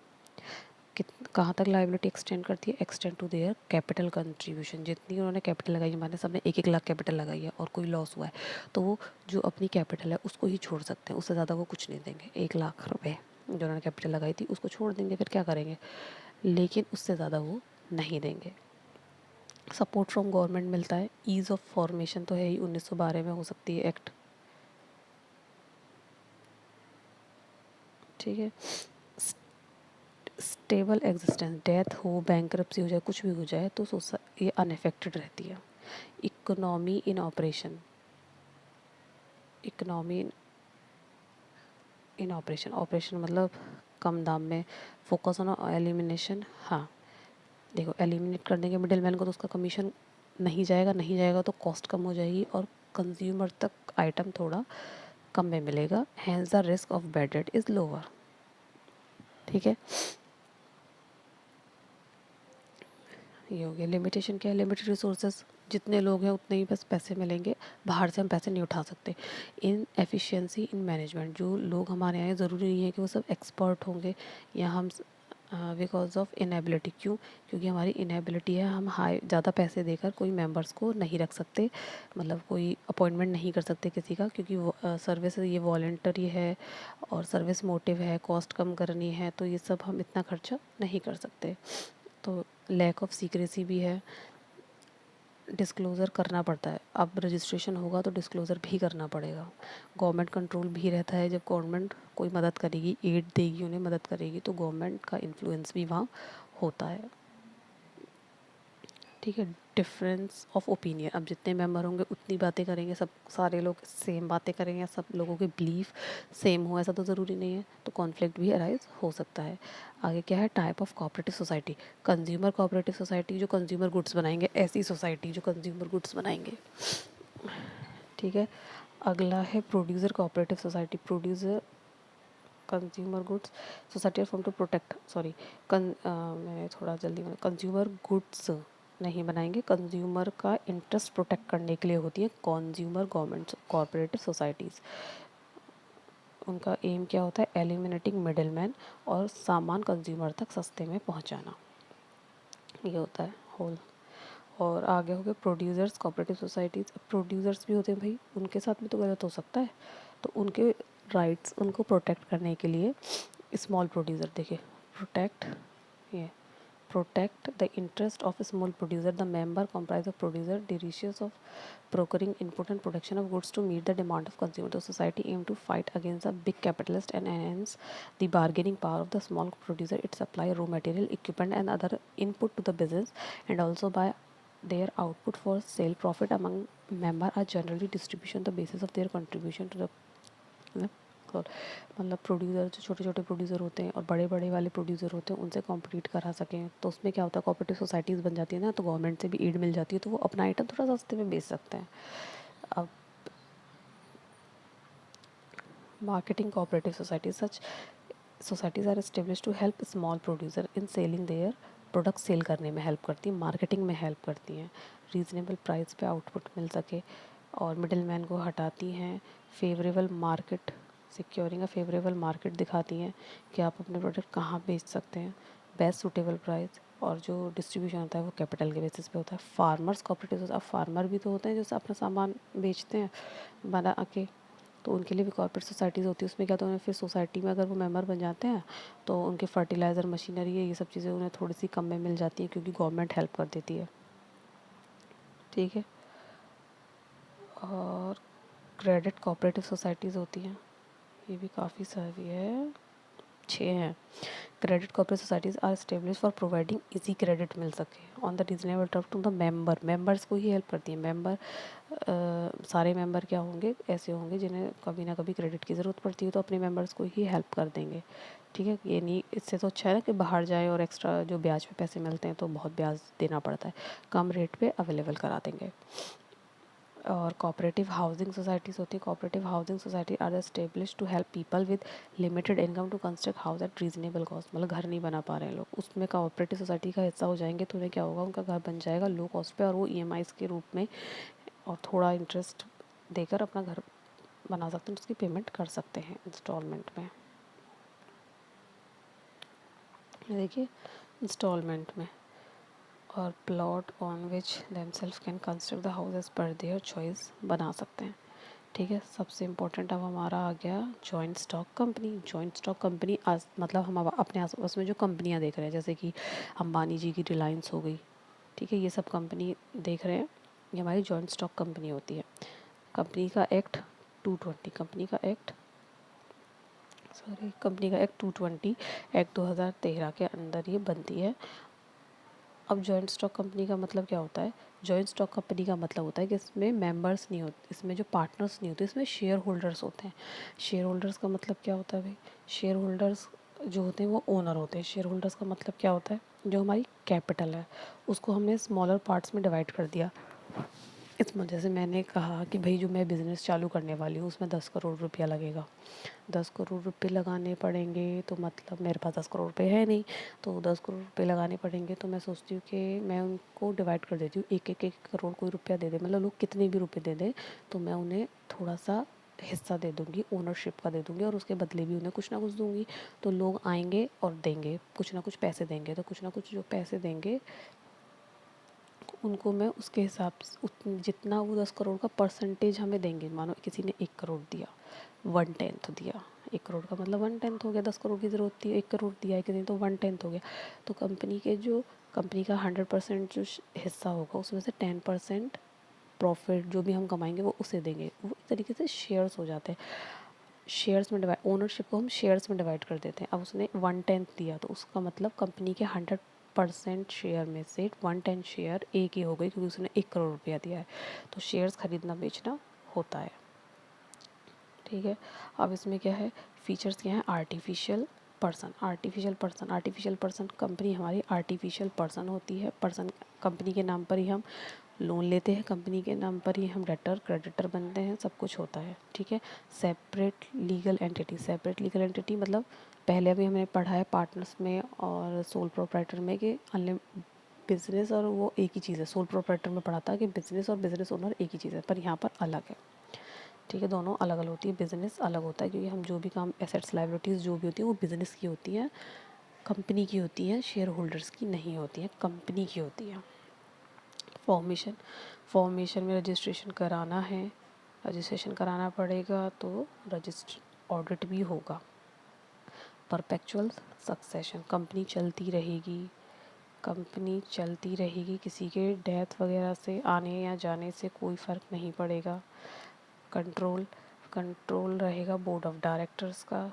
कहाँ तक लाइबिलिटी एक्सटेंड करती है? Extend to their capital contribution. जितनी उन्होंने कैपिटल लगाई, हमारे सबने 1-1 लाख कैपिटल लगाई है और कोई लॉस हुआ है तो वो जो अपनी कैपिटल है उसको ही छोड़ सकते हैं, उससे ज़्यादा वो कुछ नहीं देंगे। 1 लाख रुपए जो उन्होंने कैपिटल लगाई थी उसको छोड़ देंगे, फिर क्या करेंगे, लेकिन उससे ज़्यादा वो नहीं देंगे। सपोर्ट फ्रॉम गवर्नमेंट मिलता है। ईज़ ऑफ फॉर्मेशन तो है ही, 1912 में हो सकती है एक्ट, ठीक है। स्टेबल एग्जिस्टेंस, डेथ हो, बैंकरप्सी हो जाए, कुछ भी हो जाए तो ये अनएफेक्टेड रहती है। Economy in operation, economy in operation, operation मतलब कम दाम में। फोकस ऑन एलिमिनेशन, हाँ देखो एलिमिनेट कर देंगे मिडिल मैन को तो उसका कमीशन नहीं जाएगा, नहीं जाएगा तो कॉस्ट कम हो जाएगी और कंज्यूमर तक आइटम थोड़ा कम में मिलेगा। Hence the risk of bad debt is lower, ठीक है। ये हो गया। लिमिटेशन क्या है? लिमिटेड रिसोर्सेज, जितने लोग हैं उतने ही बस पैसे मिलेंगे, बाहर से हम पैसे नहीं उठा सकते। इन एफिशिएंसी इन मैनेजमेंट, जो लोग हमारे यहाँ ज़रूरी नहीं है कि वो सब एक्सपर्ट होंगे या हम बिकॉज ऑफ इनएबिलिटी। क्यों? क्योंकि हमारी इनएबिलिटी है, हम हाई ज़्यादा पैसे देकर कोई मेंबर्स को नहीं रख सकते, मतलब कोई अपॉइंटमेंट नहीं कर सकते किसी का, क्योंकि सर्विस ये वॉलेंटरी है और सर्विस मोटिव है, कॉस्ट कम करनी है, तो ये सब हम इतना खर्चा नहीं कर सकते। तो लैक ऑफ सीक्रेसी भी है, डिस्क्लोज़र करना पड़ता है। अब रजिस्ट्रेशन होगा तो डिस्क्लोज़र भी करना पड़ेगा। गवर्नमेंट कंट्रोल भी रहता है, जब गवर्नमेंट कोई मदद करेगी, एड देगी, उन्हें मदद करेगी तो गवर्नमेंट का इन्फ्लुएंस भी वहाँ होता है, ठीक है। डिफरेंस ऑफ ओपिनियन, अब जितने मेंबर होंगे उतनी बातें करेंगे, सब सारे लोग सेम बातें करेंगे, सब लोगों के बिलीफ सेम हो ऐसा तो ज़रूरी नहीं है, तो कॉन्फ्लिक्ट भी अराइज हो सकता है। आगे क्या है, type of cooperative society, consumer cooperative society जो कंज्यूमर गुड्स बनाएंगे, ऐसी सोसाइटी जो कंज्यूमर गुड्स बनाएंगे, ठीक है। अगला है producer cooperative society, producer consumer goods society form to protect, sorry मैं थोड़ा जल्दी कंज्यूमर गुड्स नहीं बनाएंगे, कंज्यूमर का इंटरेस्ट प्रोटेक्ट करने के लिए होती है कंज्यूमर गवर्नमेंट कोऑपरेटिव सोसाइटीज़। उनका एम क्या होता है, एलिमिनेटिंग मिडिलमैन और सामान कंज्यूमर तक सस्ते में पहुंचाना, ये होता है होल। और आगे हो गए प्रोड्यूसर्स कोऑपरेटिव सोसाइटीज़, प्रोड्यूसर्स भी होते हैं भाई, उनके साथ भी तो गलत हो सकता है, तो उनके राइट्स उनको प्रोटेक्ट करने के लिए स्मॉल प्रोड्यूसर, देखिए प्रोटेक्ट, ये protect the interest of a small producer. The member comprise of producer desirous of procuring input and production of goods to meet the demand of consumer. The society aim to fight against the big capitalist and enhance the bargaining power of the small producer. It supply raw material, equipment and other input to the business, and also by their output for sale. Profit among member are generally distribution the basis of their contribution to the मतलब प्रोड्यूसर जो छोटे छोटे प्रोड्यूसर होते हैं और बड़े बड़े वाले प्रोड्यूसर होते हैं उनसे कॉम्पिटिट करा सकें, तो उसमें क्या होता है, कोऑपरेटिव सोसाइटीज़ बन जाती है ना, तो गवर्नमेंट से भी एड मिल जाती है, तो वो अपना आइटम थोड़ा सस्ते में बेच सकते हैं। अब marketing cooperative society, such societies are establish to help small producer in selling their product, sale करने में हेल्प करती हैं, मार्केटिंग में हेल्प करती हैं, रीज़नेबल प्राइस पे आउटपुट मिल सके, और मिडिल मैन को हटाती हैं, फेवरेबल मार्केट सिक्योरिंग अ फेवरेबल मार्केट दिखाती हैं कि आप अपने प्रोडक्ट कहाँ बेच सकते हैं, बेस्ट सूटेबल प्राइस, और जो डिस्ट्रीब्यूशन होता है वो कैपिटल के बेसिस पे होता है। फार्मर्स कोऑपरेटिव, अब फार्मर भी तो होते हैं जो अपना सामान बेचते हैं बना के, तो उनके लिए भी कॉर्पोरेट सोसाइटीज़ होती है। उसमें क्या, तो उन्हें फिर सोसाइटी में अगर वो मेंबर बन जाते हैं तो उनके फर्टिलाइज़र मशीनरी है, ये सब चीज़ें उन्हें थोड़ी सी कम में मिल जाती हैं क्योंकि गवर्नमेंट हेल्प कर देती है, ठीक है। और क्रेडिट कोऑपरेटिव सोसाइटीज़ होती हैं, ये भी काफ़ी सारी है, 6 हैं। Credit cooperative societies are establish for providing easy credit मिल सके on the reasonable term to the member, members को ही हेल्प करती है। मेंबर सारे मेंबर क्या होंगे, ऐसे होंगे जिन्हें कभी ना कभी क्रेडिट की ज़रूरत पड़ती है, तो अपने मेंबर्स को ही हेल्प कर देंगे, ठीक है। ये नहीं, इससे तो अच्छा है ना कि बाहर जाए और एक्स्ट्रा जो ब्याज पे पैसे मिलते हैं तो बहुत ब्याज देना पड़ता है, कम रेट पे अवेलेबल करा देंगे। और कोऑपरेटिव हाउसिंग सोसाइटीज़ होती है, cooperative housing society are establish to help people with limited income to construct house at reasonable cost, मतलब घर नहीं बना पा रहे हैं लोग, उसमें कोऑपरेटिव सोसाइटी का हिस्सा हो जाएंगे तो उन्हें क्या होगा, उनका घर बन जाएगा लो कॉस्ट पे, और वो ईएमआईज़ के रूप में और थोड़ा इंटरेस्ट देकर अपना घर बना सकते हैं, उसकी पेमेंट कर सकते हैं इंस्टॉलमेंट में, देखिए इंस्टॉलमेंट में। और plot on which themself can construct the house as per their choice बना सकते हैं, ठीक है। सबसे इम्पोर्टेंट अब हमारा आ गया joint stock company. Joint stock company आज मतलब हम अपने आसपास में जो कंपनियां देख रहे हैं, जैसे कि अंबानी जी की रिलायंस हो गई, ठीक है, ये सब कंपनी देख रहे हैं, ये हमारी जॉइंट स्टॉक कंपनी होती है। कंपनी का एक्ट 220, कंपनी का एक्ट 220 एक्ट 2013 के अंदर ये बनती है। अब जॉइंट स्टॉक कंपनी का मतलब क्या होता है, जॉइंट स्टॉक कंपनी का मतलब होता है कि इसमें मेंबर्स नहीं होते, इसमें जो पार्टनर्स नहीं होते, इसमें शेयर होल्डर्स होते हैं। शेयर होल्डर्स का मतलब क्या होता है भाई, शेयर होल्डर्स जो होते हैं वो ओनर होते हैं। शेयर होल्डर्स का मतलब क्या होता है, जो हमारी कैपिटल है उसको हमने स्मॉलर पार्ट्स में डिवाइड कर दिया। इसमें जैसे मैंने कहा कि भाई जो मैं बिज़नेस चालू करने वाली हूँ उसमें 10 करोड़ रुपया लगेगा, 10 करोड़ रुपए लगाने पड़ेंगे, तो मतलब मेरे पास 10 करोड़ रुपए है नहीं, तो 10 करोड़ रुपए लगाने पड़ेंगे, तो मैं सोचती हूँ कि मैं उनको डिवाइड कर देती हूँ, एक करोड़ कोई रुपया दे दे, मतलब लोग कितने भी रुपए दे दें तो मैं उन्हें थोड़ा सा हिस्सा दे दूँगी, ओनरशिप का दे दूँगी, और उसके बदले भी उन्हें कुछ ना कुछ दूँगी। तो लोग आएंगे और देंगे, कुछ ना कुछ पैसे देंगे, तो कुछ ना कुछ जो पैसे देंगे उनको मैं उसके हिसाब से जितना वो 10 करोड़ का परसेंटेज हमें देंगे, मानो किसी ने 1 करोड़ दिया, 1/10 दिया, 1 करोड़ का मतलब 1/10 हो गया, 10 करोड़ की ज़रूरत थी, 1 करोड़ दिया है किसी ने तो 1/10 हो गया। तो कंपनी का 100% जो हिस्सा होगा उसमें से 10% प्रॉफिट जो भी हम कमाएंगे वो उसे देंगे। वो एक तरीके से शेयर्स हो जाते हैं, शेयर्स में डिवाइड, ओनरशिप को हम शेयर्स में डिवाइड कर देते हैं। अब उसने 1/10 दिया तो उसका मतलब कंपनी के 100 1% शेयर में से 1/10 शेयर ए की हो गई क्योंकि उसने 1 करोड़ रुपया दिया है, तो शेयर्स खरीदना बेचना होता है। ठीक है, अब इसमें क्या है, फीचर्स क्या है, artificial person. Artificial person company हमारी आर्टिफिशियल पर्सन होती है। पर्सन कंपनी के नाम पर ही हम लोन लेते हैं, कंपनी के नाम पर ही हम डेटर क्रेडिटर बनते हैं, सब कुछ होता है। ठीक है, सेपरेट लीगल एंटिटी मतलब पहले भी हमने पढ़ा है पार्टनर्स में और सोल प्रोप्राइटर में कि बिजनेस और वो एक ही चीज़ है। सोल प्रोप्राइटर में पढ़ा था कि बिजनेस और बिजनेस ओनर एक ही चीज़ है, पर यहाँ पर अलग है। ठीक है, दोनों अलग अलग होती है। बिजनेस अलग होता है क्योंकि हम जो भी काम एसेट्स लायबिलिटीज़ जो भी होती है वो बिजनेस की होती हैं, कंपनी की होती हैं, शेयर होल्डर्स की नहीं होती हैं, कंपनी की होती है। फॉर्मेशन में रजिस्ट्रेशन कराना है, रजिस्ट्रेशन कराना पड़ेगा, तो रजिस्टर ऑडिट भी होगा। परपेचुअल सक्सेशन, कंपनी चलती रहेगी, किसी के डेथ वगैरह से आने या जाने से कोई फ़र्क नहीं पड़ेगा। कंट्रोल रहेगा बोर्ड ऑफ डायरेक्टर्स का,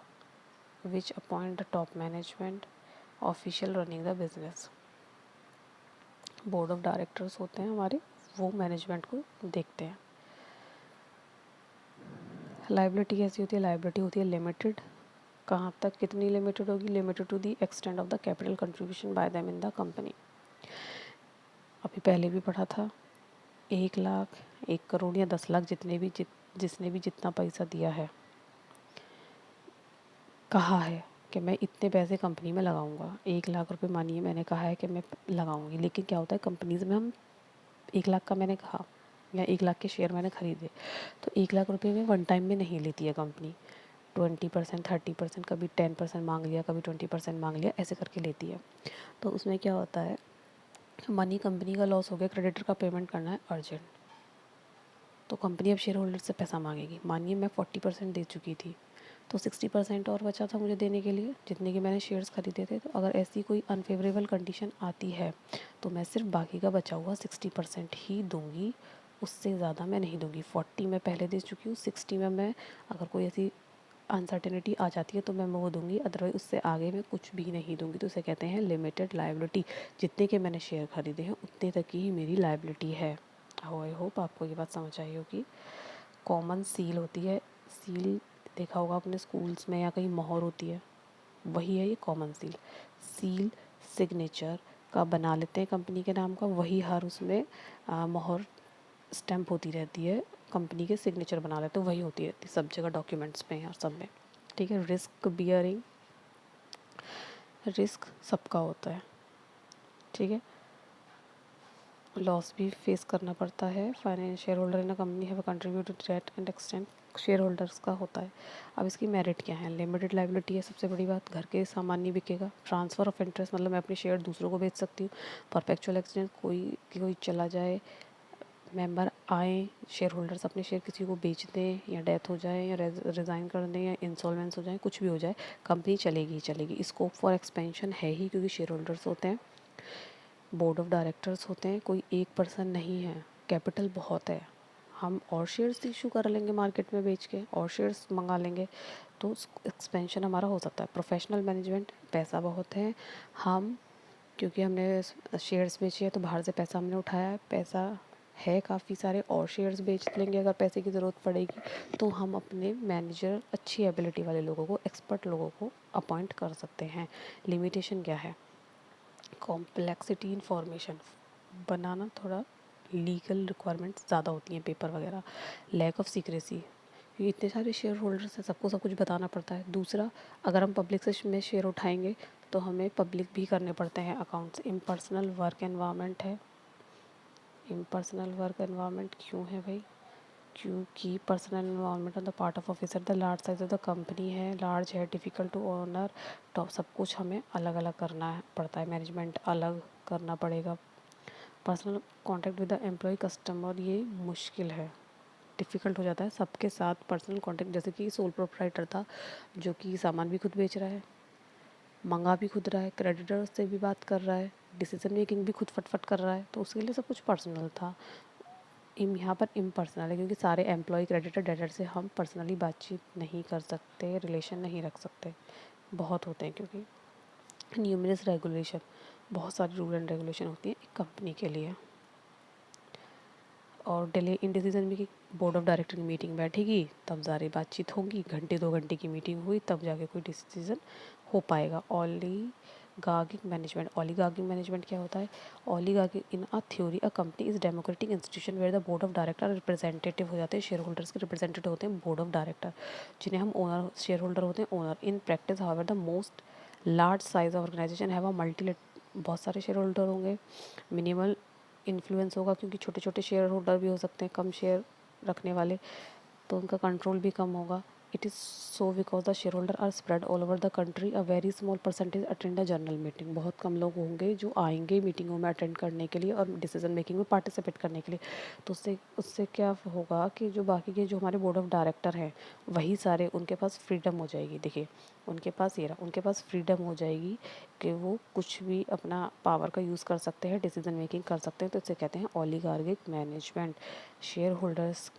which appoint the top management, official running the business. Board of directors होते हैं हमारे, वो मैनेजमेंट को देखते हैं। लाइबिलिटी कैसी होती है, लाइबिलिटी होती है लिमिटेड। कहाँ तक, कितनी लिमिटेड होगी, limited to the extent of the capital contribution by them in the company. अभी पहले भी पढ़ा था, 1 लाख, 1 करोड़ या 10 लाख जिसने भी जितना पैसा दिया है, कहा है कि मैं इतने पैसे कंपनी में लगाऊंगा, 1 लाख रुपए मानिए मैंने कहा है कि मैं लगाऊंगी, लेकिन क्या होता है कंपनीज में हम 1 लाख का मैंने कहा या 1 लाख के शेयर मैंने खरीदे, तो 1 लाख रुपए में वन टाइम में नहीं लेती है कंपनी। 20%, 30%, कभी 10% मांग लिया, कभी 20% मांग लिया, ऐसे करके लेती है। तो उसमें क्या होता है, मनी कंपनी का लॉस हो गया, क्रेडिटर का पेमेंट करना है अर्जेंट, तो कंपनी अब शेयर होल्डर से पैसा मांगेगी। मानिए मैं 40% दे चुकी थी, तो 60% और बचा था मुझे देने के लिए, जितने के मैंने शेयर्स खरीदे थे। तो अगर ऐसी कोई अनफेवरेबल कंडीशन आती है तो मैं सिर्फ बाकी का बचा हुआ 60% ही दूंगी, उससे ज़्यादा मैं नहीं दूंगी। 40 मैं पहले दे चुकी हूँ, 60 में मैं अगर कोई ऐसी अनसर्टेनिटी आ जाती है तो मैं वो दूंगी, अदरवाइज उससे आगे मैं कुछ भी नहीं दूंगी। तो उसे कहते हैं लिमिटेड लायबिलिटी। जितने के मैंने शेयर खरीदे हैं उतने तक की ही मेरी लायबिलिटी है। आई होप आपको ये बात समझ आई होगी। कॉमन सील होती है, सील देखा होगा अपने स्कूल्स में या कहीं मोहर होती है, वही है ये कॉमन सील। सील सिग्नेचर का बना लेते हैं कंपनी के नाम का, वही हर उसमें मोहर स्टैम्प होती रहती है, कंपनी के सिग्नेचर बना लेते हैं, वही होती है सब जगह डॉक्यूमेंट्स में और सब में। ठीक है, रिस्क बियरिंग, रिस्क सबका होता है। ठीक है, लॉस भी फेस करना पड़ता है। Financial shareholder in a company have contributed debt and extent, shareholders का होता है। अब इसकी मेरिट क्या है, लिमिटेड लाइबिलिटी है सबसे बड़ी बात, घर के सामान नहीं बिकेगा। ट्रांसफ़र ऑफ इंटरेस्ट मतलब मैं अपने शेयर दूसरों को बेच सकती हूँ। परपेचुअल एक्सचेंज, कोई चला जाए, मेंबर आए, शेयर होल्डर्स अपने शेयर किसी को बेच दें या डेथ हो जाए या रिज़ाइन कर दें या इंसॉल्वेंस हो जाए, कुछ भी हो जाए, कंपनी चलेगी ही चलेगी। स्कोप फॉर एक्सपेंशन है ही क्योंकि शेयर होल्डर्स होते हैं। बोर्ड ऑफ डायरेक्टर्स होते हैं, कोई एक पर्सन नहीं है, कैपिटल बहुत है। हम और शेयर्स इशू कर लेंगे मार्केट में बेच के, और शेयर्स मंगा लेंगे, तो एक्सपेंशन हमारा हो सकता है। प्रोफेशनल मैनेजमेंट, पैसा बहुत है, हम क्योंकि हमने शेयर्स बेचे हैं तो बाहर से पैसा हमने उठाया है, पैसा है काफ़ी सारे, और शेयर्स बेच लेंगे अगर पैसे की ज़रूरत पड़ेगी, तो हम अपने मैनेजर, अच्छी एबिलिटी वाले लोगों को, एक्सपर्ट लोगों को अपॉइंट कर सकते हैं। लिमिटेशन क्या है, कॉम्प्लेक्सिटी इन्फॉर्मेशन बनाना, थोड़ा लीगल रिक्वायरमेंट्स ज़्यादा होती हैं, पेपर वगैरह। लैक ऑफ सीक्रेसी, क्योंकि इतने सारे शेयर होल्डर्स हैं, सबको सब कुछ बताना पड़ता है। दूसरा, अगर हम पब्लिक से में शेयर उठाएंगे तो हमें पब्लिक भी करने पड़ते हैं अकाउंट्स। इम्पर्सनल वर्क एनवायरनमेंट है, इम्पर्सनल वर्क एनवायरनमेंट क्यों है भाई, क्योंकि personal involvement on the part of officer, the large size of the company है, लार्ज है, डिफ़िकल्ट टू ऑनर, तो सब कुछ हमें अलग अलग करना पड़ता है, मैनेजमेंट अलग करना पड़ेगा। Personal contact with the employ customer, ये मुश्किल है, डिफ़िकल्ट हो जाता है सबके साथ पर्सनल कॉन्टैक्ट। जैसे कि सोल प्रोप्राइटर था जो कि सामान भी खुद बेच रहा है, मंगा भी खुद रहा है, क्रेडिटर से भी बात कर रहा है, डिसीजन मेकिंग भी खुद फटफट कर रहा है, तो उसके लिए सब कुछ पर्सनल था। यहाँ पर इम्पर्सनल है क्योंकि सारे एम्प्लॉय क्रेडिटर डेटर से हम पर्सनली बातचीत नहीं कर सकते, रिलेशन नहीं रख सकते, बहुत होते हैं क्योंकि। न्यूमरस रेगुलेशन, बहुत सारी रूल एंड रेगुलेशन होती है एक कंपनी के लिए। और delay in decision making, board of director की मीटिंग बैठेगी तब सारी बातचीत होगी, घंटे 2 घंटे की मीटिंग हुई तब जाके कोई डिसीजन हो पाएगा। ओलिगार्किक मैनेजमेंट क्या होता है? Oligarchy in a theory a company is democratic institution where the board of director representative हो जाते हैं, शेयर होल्डर्स के रिप्रेजेंटेटिव होते हैं बोर्ड ऑफ डायरेक्टर, जिन्हें हम ओनर शेयर होल्डर होते हैं owner. In practice however the most large size organisation have a multi, बहुत सारे शेयर होल्डर होंगे, मिनिमल इन्फ्लुएंस होगा क्योंकि छोटे छोटे शेयर होल्डर भी हो सकते हैं कम शेयर रखने वाले, तो उनका कंट्रोल भी कम होगा। It is so because the shareholder are spread all over the country, a very small percentage attend a general meeting, बहुत कम लोग होंगे जो आएंगे मीटिंगों में अटेंड करने के लिए और डिसीजन मेकिंग में पार्टिसिपेट करने के लिए। तो उससे उससे क्या होगा कि जो बाकी के जो हमारे बोर्ड ऑफ डायरेक्टर हैं वही सारे, उनके पास फ्रीडम हो जाएगी। देखिए उनके पास ये रहा, उनके पास फ्रीडम हो जाएगी कि वो कुछ भी अपना पावर का यूज़ कर सकते हैं, डिसीजन मेकिंग कर सकते हैं। तो इसे कहते हैं ओलिगार्किक मैनेजमेंट। शेयर होल्डर्स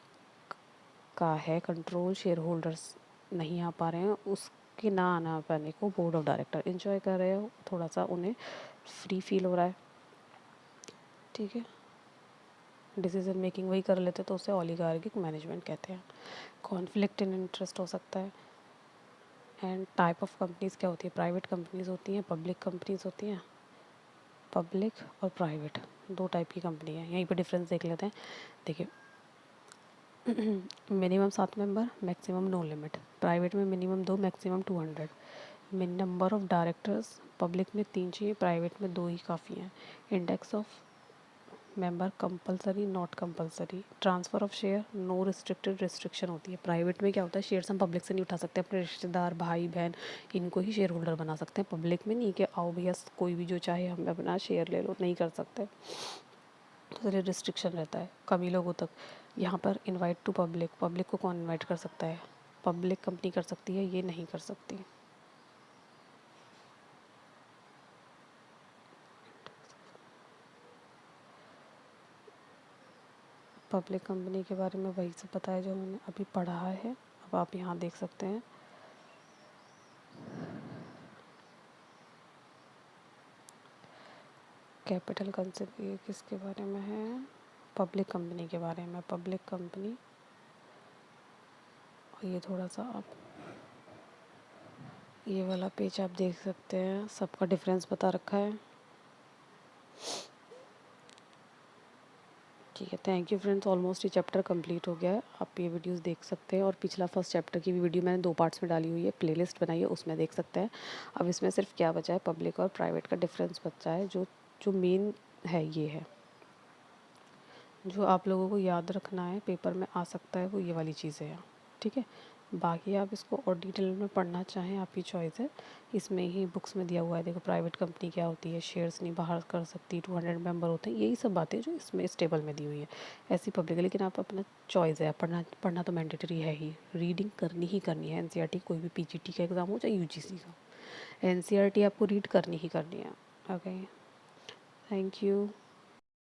का है कंट्रोल, शेयर होल्डर्स नहीं आ पा रहे हैं, उसके ना आना पाने को बोर्ड ऑफ डायरेक्टर इंजॉय कर रहे हो, थोड़ा सा उन्हें फ्री फील हो रहा है। ठीक है, डिसीजन मेकिंग वही कर लेते तो उसे ओलिगार्किक मैनेजमेंट कहते हैं। कॉन्फ्लिक्ट इन इंटरेस्ट हो सकता है। एंड टाइप ऑफ कंपनीज क्या होती है? प्राइवेट कंपनीज होती हैं, पब्लिक कंपनीज होती हैं। पब्लिक और प्राइवेट दो टाइप की कंपनी है, यहीं पे डिफरेंस देख लेते हैं। देखिए minimum 7 member, maximum no limit. Private में minimum 2, maximum 200। Number of directors public में 3 चाहिए, प्राइवेट में 2 ही काफ़ी हैं। Index of member compulsory not compulsory. Transfer of share no restricted, restriction होती है। प्राइवेट में क्या होता है, शेयर्स हम पब्लिक से नहीं उठा सकते, अपने रिश्तेदार भाई बहन इनको ही शेयर होल्डर बना सकते हैं। पब्लिक में नहीं कि आओ भैया कोई भी जो चाहे हम अपना शेयर ले लो, नहीं कर सकते, तो इसलिए रिस्ट्रिक्शन रहता है कम ही लोगों तक। यहाँ पर इनवाइट टू पब्लिक, पब्लिक को कौन इनवाइट कर सकता है? पब्लिक कंपनी कर सकती है, ये नहीं कर सकती। पब्लिक कंपनी के बारे में वही सब पता है जो हमने अभी पढ़ा है। अब आप यहाँ देख सकते हैं कैपिटल कंसेप्ट, ये किसके बारे में है? पब्लिक कंपनी के बारे में। पब्लिक कंपनी, और ये थोड़ा सा आप ये वाला पेज आप देख सकते हैं, सबका डिफरेंस बता रखा है। ठीक है, थैंक यू फ्रेंड्स, ऑलमोस्ट ये चैप्टर कंप्लीट हो गया है। आप ये वीडियोस देख सकते हैं और पिछला फर्स्ट चैप्टर की भी वीडियो मैंने 2 पार्ट्स में डाली हुई है, प्लेलिस्ट बनाई है, उसमें देख सकते हैं। अब इसमें सिर्फ क्या बचा है, पब्लिक और प्राइवेट का डिफरेंस बचा है। जो जो मेन है ये है, जो आप लोगों को याद रखना है, पेपर में आ सकता है, वो ये वाली चीज़ें हैं। ठीक है, बाकी आप इसको और डिटेल में पढ़ना चाहें आपकी चॉइस है। इसमें ही बुक्स में दिया हुआ है, देखो प्राइवेट कंपनी क्या होती है, शेयर्स नहीं बाहर कर सकती, 200 मेंबर होते हैं, यही सब बातें जो इसमें इस टेबल में दी हुई है। ऐसी पब्लिक है, लेकिन आप अपना चॉइस है, पढ़ना पढ़ना तो मैंडेटरी है ही, रीडिंग करनी ही करनी है। एनसीईआरटी कोई भी पीजीटी का एग्ज़ाम हो चाहे यूजीसी का, एनसीईआरटी आपको रीड करनी ही करनी है। Okay, thank you.